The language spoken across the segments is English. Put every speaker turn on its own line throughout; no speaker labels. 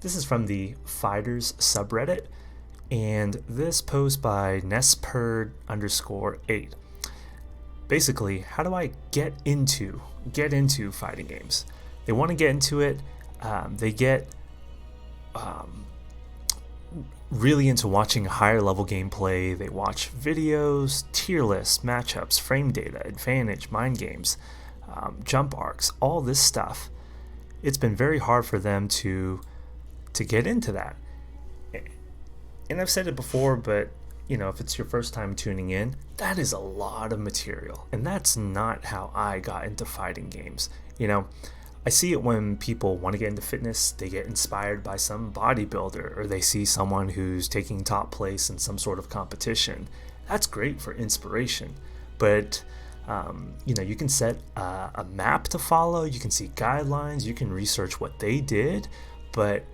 This is from the Fighters subreddit, and this post by Nesperd_8. Basically, how do I get into fighting games? They want to get into it. They get really into watching higher level gameplay. They watch videos, tier lists, matchups, frame data, advantage, mind games, jump arcs, all this stuff. It's been very hard for them to get into that. And I've said it before, but if it's your first time tuning in, that is a lot of material. And that's not how I got into fighting games. I see it when people want to get into fitness. They get inspired by some bodybuilder, or they see someone who's taking top place in some sort of competition. That's great for inspiration. But you can set a map to follow. You can see guidelines. You can research what they did. But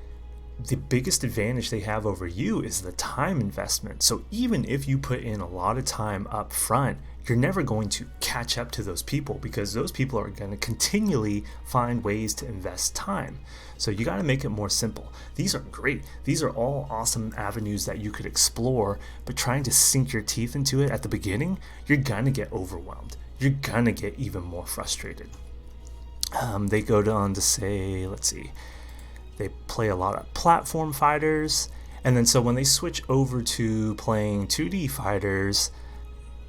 the biggest advantage they have over you is the time investment. So even if you put in a lot of time up front, you're never going to catch up to those people, because those people are going to continually find ways to invest time. So you got to make it more simple. These are great. These are all awesome avenues that you could explore, but trying to sink your teeth into it at the beginning, you're going to get overwhelmed. You're going to get even more frustrated. They go on to say, let's see, they play a lot of platform fighters, and then so when they switch over to playing 2D fighters,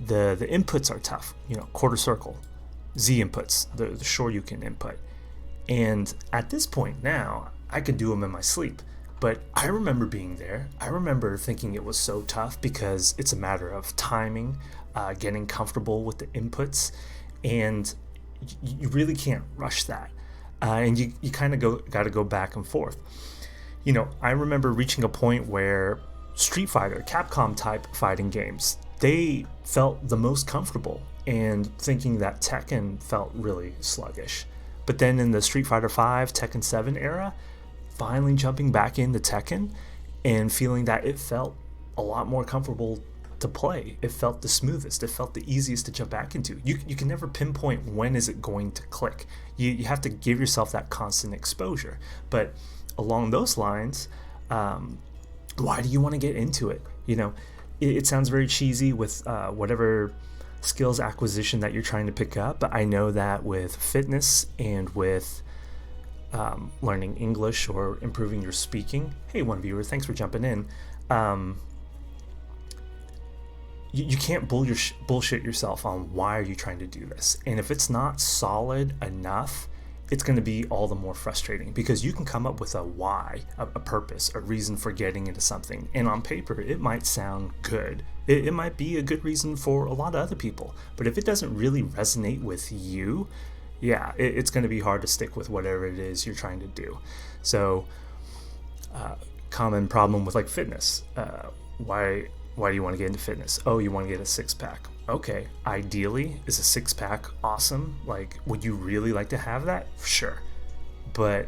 the inputs are tough. Quarter circle, Z inputs, the Shoryuken input. And at this point now, I can do them in my sleep. But I remember being there. I remember thinking it was so tough because it's a matter of timing, getting comfortable with the inputs, and you really can't rush that. And you kind of got to go back and forth. I remember reaching a point where Street Fighter, Capcom type fighting games, they felt the most comfortable, and thinking that Tekken felt really sluggish. But then in the Street Fighter V, Tekken 7 era, finally jumping back into Tekken and feeling that it felt a lot more comfortable to play. It felt the smoothest. It felt the easiest to jump back into. You can never pinpoint when is it going to click. You have to give yourself that constant exposure. But along those lines, why do you want to get into it? It sounds very cheesy with whatever skills acquisition that you're trying to pick up, but I know that with fitness and with learning English or improving your speaking. Hey, one viewer, thanks for jumping in. You can't bullshit yourself on why are you trying to do this. And if it's not solid enough, it's going to be all the more frustrating, because you can come up with a why, a purpose, a reason for getting into something. And on paper, it might sound good. It might be a good reason for a lot of other people. But if it doesn't really resonate with you, it's going to be hard to stick with whatever it is you're trying to do. So, common problem with like fitness. Why do you want to get into fitness? Oh, you want to get a six-pack. Okay, ideally, is a six-pack awesome? Like, would you really like to have that? Sure. But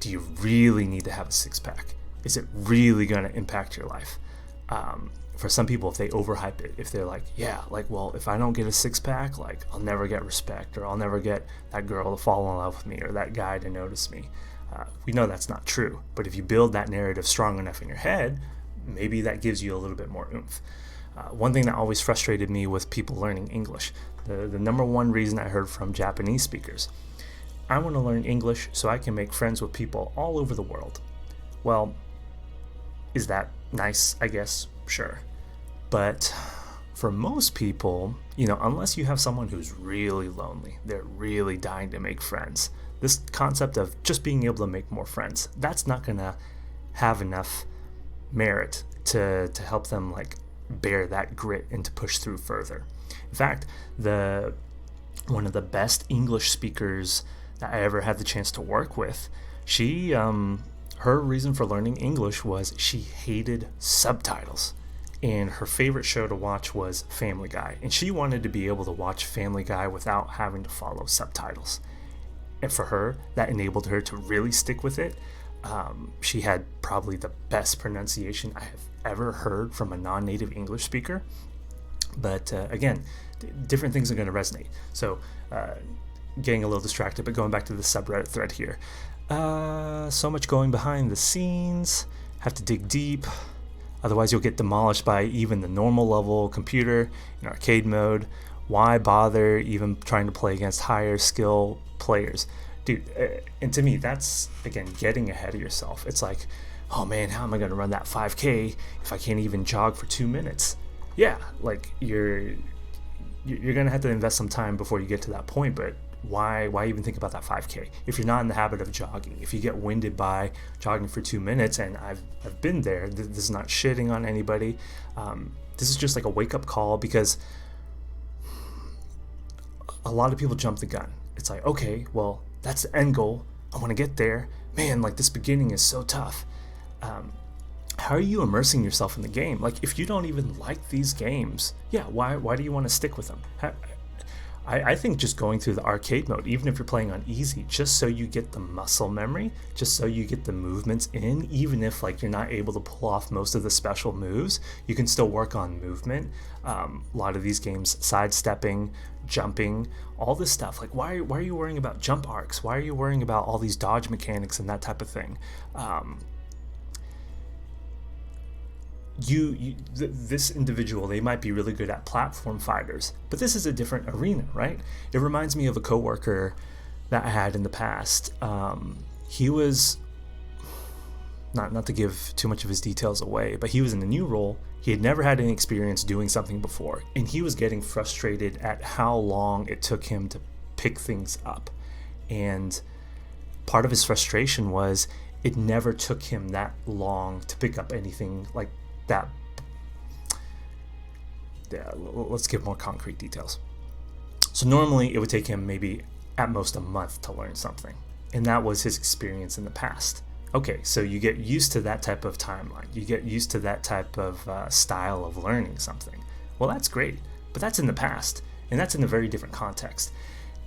do you really need to have a six-pack? Is it really going to impact your life? For some people, if they overhype it, if they're like, well, if I don't get a six-pack, like, I'll never get respect, or I'll never get that girl to fall in love with me, or that guy to notice me. We know that's not true. But if you build that narrative strong enough in your head, maybe that gives you a little bit more oomph. One thing that always frustrated me with people learning English, the number one reason I heard from Japanese speakers, I want to learn English so I can make friends with people all over the world. Well, is that nice? I guess, sure. But for most people, unless you have someone who's really lonely, they're really dying to make friends, this concept of just being able to make more friends, that's not going to have enough merit to help them like bear that grit and to push through further. In fact, one of the best English speakers that I ever had the chance to work with, she her reason for learning English was she hated subtitles, and her favorite show to watch was Family Guy, and she wanted to be able to watch Family Guy without having to follow subtitles. And for her, that enabled her to really stick with it. She had probably the best pronunciation I have ever heard from a non-native English speaker. But again, different things are going to resonate. So getting a little distracted, but going back to the subreddit thread here. So much going behind the scenes, have to dig deep, otherwise you'll get demolished by even the normal level computer in arcade mode. Why bother even trying to play against higher skill players? Dude, and to me, that's, again, getting ahead of yourself. It's like, oh man, how am I going to run that 5K if I can't even jog for 2 minutes? Yeah, like, you're going to have to invest some time before you get to that point, but why even think about that 5K if you're not in the habit of jogging? If you get winded by jogging for 2 minutes, and I've been there, this is not shitting on anybody. This is just like a wake-up call, because a lot of people jump the gun. It's like, okay, well, that's the end goal. I want to get there. Man, like, this beginning is so tough. How are you immersing yourself in the game? Like, if you don't even like these games, yeah, why do you want to stick with them? I think just going through the arcade mode, even if you're playing on easy, just so you get the muscle memory, just so you get the movements in, even if like you're not able to pull off most of the special moves, you can still work on movement. A lot of these games, sidestepping, jumping, all this stuff. Like, why are you worrying about jump arcs? Why are you worrying about all these dodge mechanics and that type of thing? This individual, they might be really good at platform fighters, but this is a different arena, right? It reminds me of a coworker that I had in the past. He was, not to give too much of his details away, but he was in a new role. He had never had any experience doing something before, and he was getting frustrated at how long it took him to pick things up. And part of his frustration was it never took him that long to pick up anything like that. Yeah, let's give more concrete details. So normally it would take him maybe at most a month to learn something, and that was his experience in the past. Okay, so you get used to that type of timeline, you get used to that type of style of learning something. Well, that's great, but that's in the past, and that's in a very different context.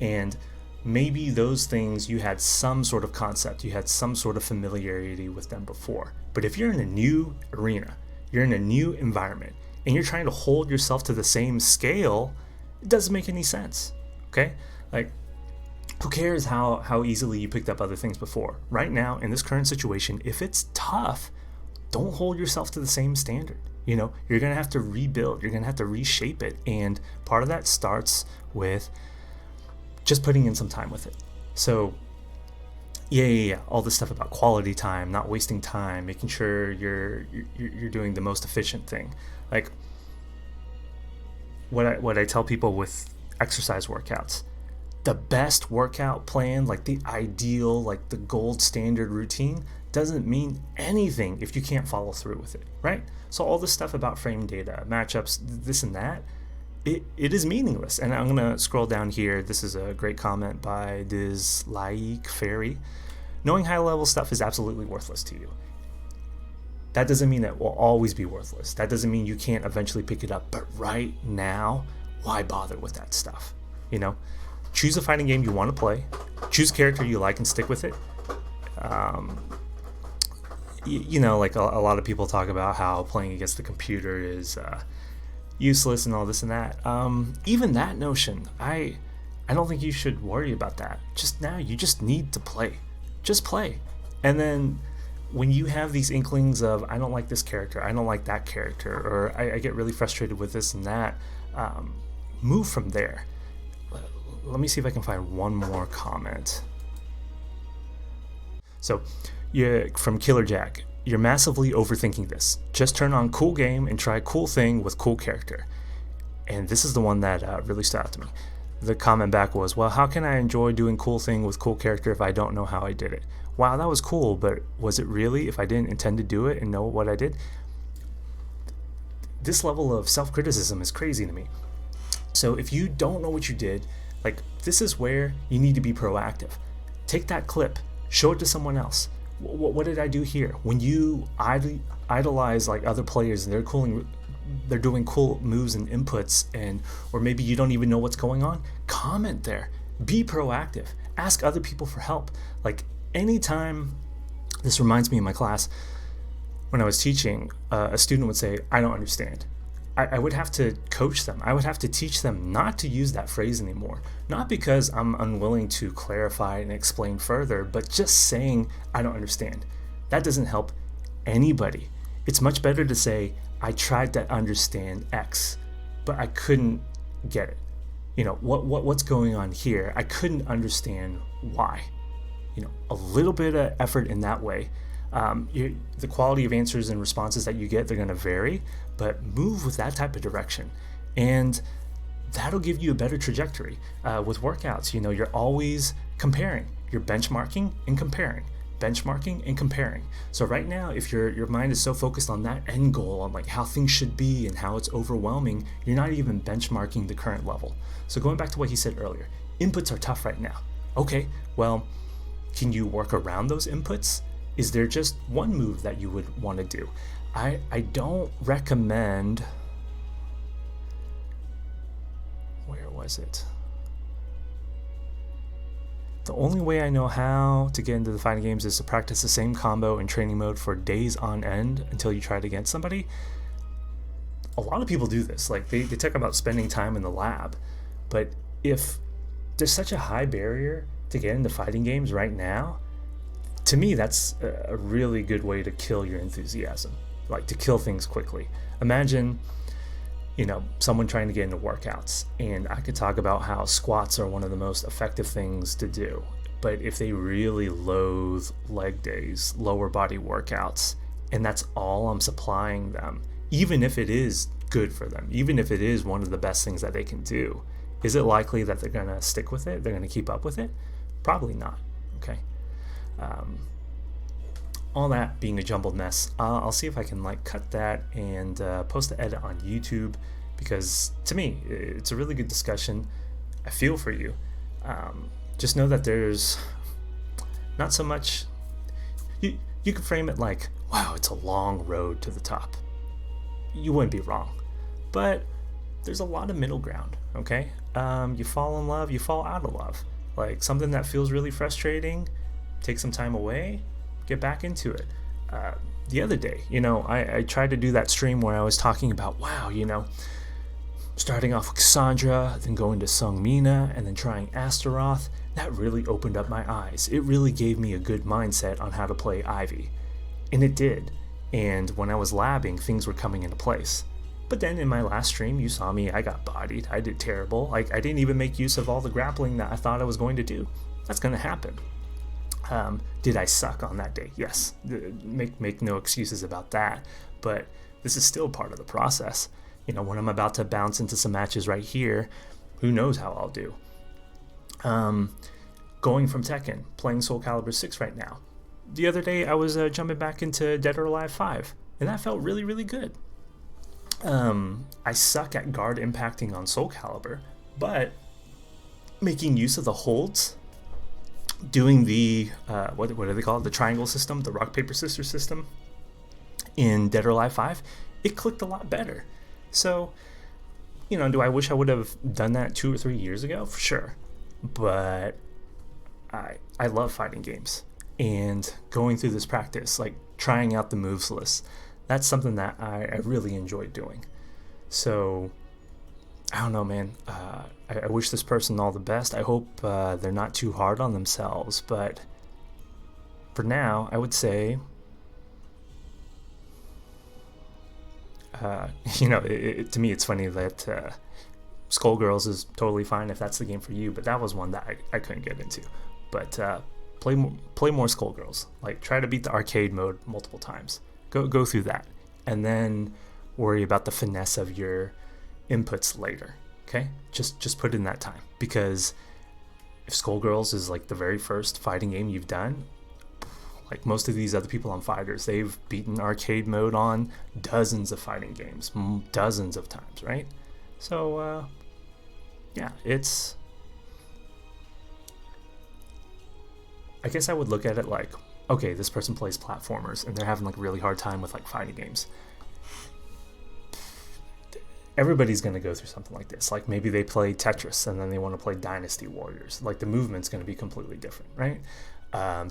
And maybe those things, you had some sort of concept, you had some sort of familiarity with them before. But if you're in a new arena, you're in a new environment, and you're trying to hold yourself to the same scale, it doesn't make any sense, okay? Like, who cares how easily you picked up other things before? Right now, in this current situation, if it's tough, don't hold yourself to the same standard. You know, you're going to have to rebuild, you're going to have to reshape it, and part of that starts with just putting in some time with it. So yeah, all this stuff about quality time, not wasting time, making sure you're doing the most efficient thing. Like, what I tell people with exercise workouts, the best workout plan, like the ideal, like the gold standard routine, doesn't mean anything if you can't follow through with it, right? So all this stuff about frame data, matchups, this and that, it is meaningless. And I'm going to scroll down here. This is a great comment by Dislike Fairy. Knowing high level stuff is absolutely worthless to you. That doesn't mean that will always be worthless. That doesn't mean you can't eventually pick it up. But right now, why bother with that stuff? You know, choose a fighting game you want to play. Choose a character you like and stick with it. You know, like a lot of people talk about how playing against the computer is useless and all this and that. Even that notion, I don't think you should worry about that. Just now, you just need to play. Just play. And then when you have these inklings of, I don't like this character, I don't like that character, or I get really frustrated with this and that, move from there. Let me see if I can find one more comment. So, from Killer Jack, you're massively overthinking this. Just turn on cool game and try cool thing with cool character. And this is the one that really stood out to me. The comment back was, well, how can I enjoy doing cool thing with cool character if I don't know how I did it? Wow, that was cool, but was it really if I didn't intend to do it and know what I did? This level of self-criticism is crazy to me. So if you don't know what you did, like, this is where you need to be proactive. Take that clip, show it to someone else. What did I do here? When you idolize like other players and they're doing cool moves and inputs, or maybe you don't even know what's going on, comment there. Be proactive. Ask other people for help. Like, anytime, this reminds me of my class when I was teaching, a student would say, I don't understand. I would have to coach them. I would have to teach them not to use that phrase anymore. Not because I'm unwilling to clarify and explain further, but just saying, I don't understand. That doesn't help anybody. It's much better to say, I tried to understand X, but I couldn't get it. What's going on here? I couldn't understand Y. A little bit of effort in that way. The quality of answers and responses that you get, they're going to vary, but move with that type of direction. And that'll give you a better trajectory. With workouts, you're always comparing. You're benchmarking and comparing. Benchmarking and comparing. So right now, if your mind is so focused on that end goal, on like how things should be and how it's overwhelming, you're not even benchmarking the current level. So going back to what he said earlier, inputs are tough right now. Okay, well, can you work around those inputs? Is there just one move that you would want to do? I don't recommend... Where was it? The only way I know how to get into the fighting games is to practice the same combo in training mode for days on end until you try it against somebody. A lot of people do this. Like they talk about spending time in the lab, but if there's such a high barrier to get into fighting games right now, to me that's a really good way to kill your enthusiasm, like to kill things quickly. Imagine someone trying to get into workouts, and I could talk about how squats are one of the most effective things to do, but if they really loathe leg days, lower body workouts, and that's all I'm supplying them, even if it is good for them, even if it is one of the best things that they can do, is it likely that they're going to stick with it? They're going to keep up with it? Probably not. Okay. All that being a jumbled mess, I'll see if I can cut that and post the edit on YouTube, because to me it's a really good discussion. I feel for you. Just know that there's not so much. You can frame it like, wow, it's a long road to the top. You wouldn't be wrong, but there's a lot of middle ground. Okay, you fall in love, you fall out of love. Like something that feels really frustrating, take some time away, get back into it. The other day, I tried to do that stream where I was talking about, wow, starting off with Cassandra, then going to Sung Mina, and then trying Astaroth. That really opened up my eyes. It really gave me a good mindset on how to play Ivy. And it did. And when I was labbing, things were coming into place. But then in my last stream, you saw me, I got bodied. I did terrible. I didn't even make use of all the grappling that I thought I was going to do. That's going to happen. Did I suck on that day? Yes. Make no excuses about that. But this is still part of the process. When I'm about to bounce into some matches right here, who knows how I'll do. Going from Tekken, playing Soul Calibur 6 right now. The other day I was jumping back into Dead or Alive 5, and that felt really, really good. I suck at guard impacting on Soul Calibur, but making use of the holds, doing the what do they call it, the triangle system, the rock paper scissors system in Dead or Alive 5, it clicked a lot better. So do I wish I would have done that 2 or 3 years ago? For sure. But I love fighting games, and going through this practice, like trying out the moves list, that's something that I really enjoyed doing. So I don't know, man. I wish this person all the best. I hope they're not too hard on themselves. But for now, I would say, to me, it's funny that Skullgirls is totally fine if that's the game for you. But that was one that I couldn't get into. But play more Skullgirls. Like, try to beat the arcade mode multiple times. Go through that, and then worry about the finesse of your inputs later. Okay, just put in that time, because if Skullgirls is like the very first fighting game you've done, like most of these other people on Fighters, they've beaten arcade mode on dozens of fighting games, dozens of times, right? So yeah, it's, I guess I would look at it like, okay, this person plays platformers and they're having like a really hard time with like fighting games. Everybody's going to go through something like this. Like maybe they play Tetris and then they want to play Dynasty Warriors. Like the movement's going to be completely different, right?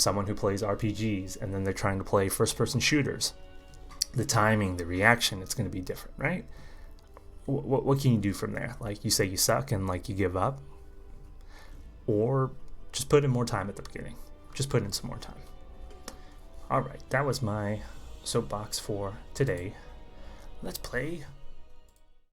Someone who plays RPGs and then they're trying to play first-person shooters. The timing, the reaction, it's going to be different, right? what can you do from there? Like, you say you suck and like you give up, or just put in more time at the beginning. Just put in some more time. All right, that was my soapbox for today. Let's play